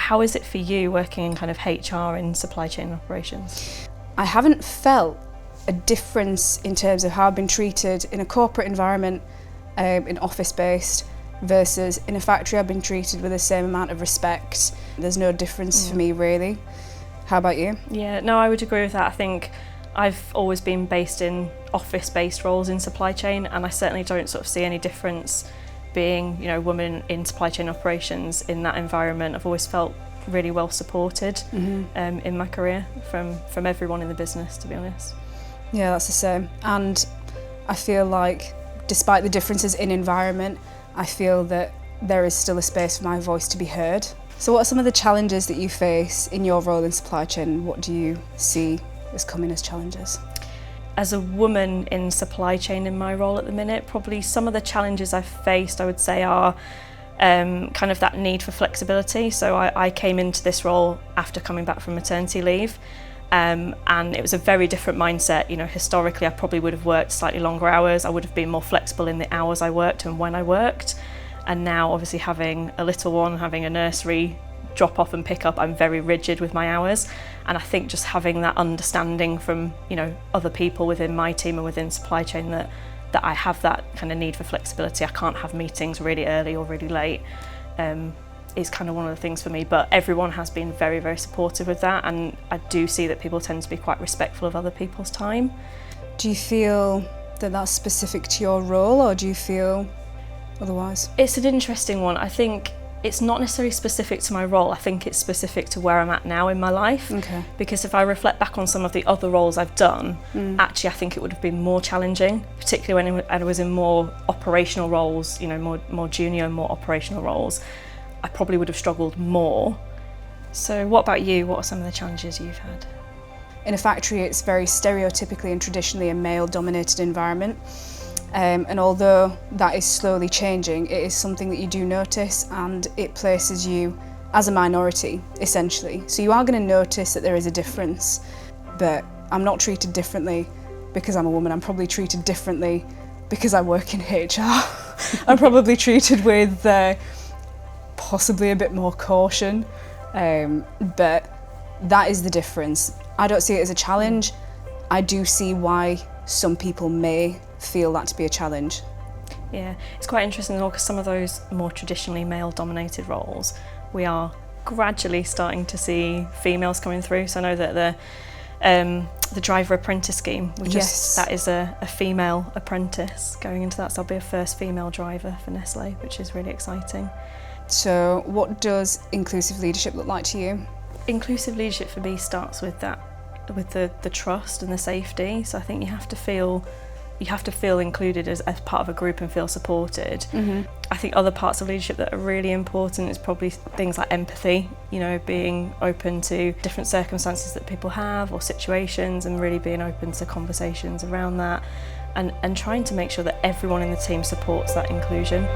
How is it for you working in kind of HR in supply chain operations? I haven't felt a difference in terms of how I've been treated in a corporate environment, in office-based, versus in a factory I've been treated with the same amount of respect. There's no difference for me really. How about you? Yeah, no, I would agree with that. I think I've always been based in office-based roles in supply chain, and I certainly don't sort of see any difference being, you know, a woman in supply chain operations in that environment. I've always felt really well supported in my career from everyone in the business, to be honest. Yeah, that's the same. And I feel like despite the differences in environment, I feel that there is still a space for my voice to be heard. So what are some of the challenges that you face in your role in supply chain? What do you see as coming as challenges? As a woman in supply chain in my role at the minute, probably some of the challenges I've faced, I would say, are kind of that need for flexibility. So I came into this role after coming back from maternity leave, and it was a very different mindset. You know, historically I probably would have worked slightly longer hours. I would have been more flexible in the hours I worked and when I worked. And now, obviously, having a little one, having a nursery drop off and pick up, I'm very rigid with my hours. And I think just having that understanding from, you know, other people within my team and within supply chain that I have that kind of need for flexibility. I can't have meetings really early or really late, is kind of one of the things for me. But everyone has been very, very supportive with that, and I do see that people tend to be quite respectful of other people's time. Do you feel that that's specific to your role, or do you feel otherwise? It's an interesting one. I think it's not necessarily specific to my role. I think it's specific to where I'm at now in my life. Okay. Because if I reflect back on some of the other roles I've done, actually I think it would have been more challenging, particularly when I was in more operational roles, you know, more junior and more operational roles. I probably would have struggled more. So what about you? What are some of the challenges you've had? In a factory, it's very stereotypically and traditionally a male-dominated environment. And although that is slowly changing, it is something that you do notice, and it places you as a minority, essentially. So you are going to notice that there is a difference, but I'm not treated differently because I'm a woman. I'm probably treated differently because I work in HR. I'm probably treated with possibly a bit more caution, but that is the difference. I don't see it as a challenge. I do see why some people may feel that to be a challenge. Yeah, it's quite interesting because some of those more traditionally male-dominated roles, we are gradually starting to see females coming through. So I know that the driver apprentice scheme, that is a female apprentice going into that. So I'll be a first female driver for Nestlé, which is really exciting. So what does inclusive leadership look like to you? Inclusive leadership for me starts with that, with the trust and the safety. So I think you have to feel included as part of a group and feel supported. I think other parts of leadership that are really important is probably things like empathy, you know, being open to different circumstances that people have or situations, and really being open to conversations around that, and trying to make sure that everyone in the team supports that inclusion.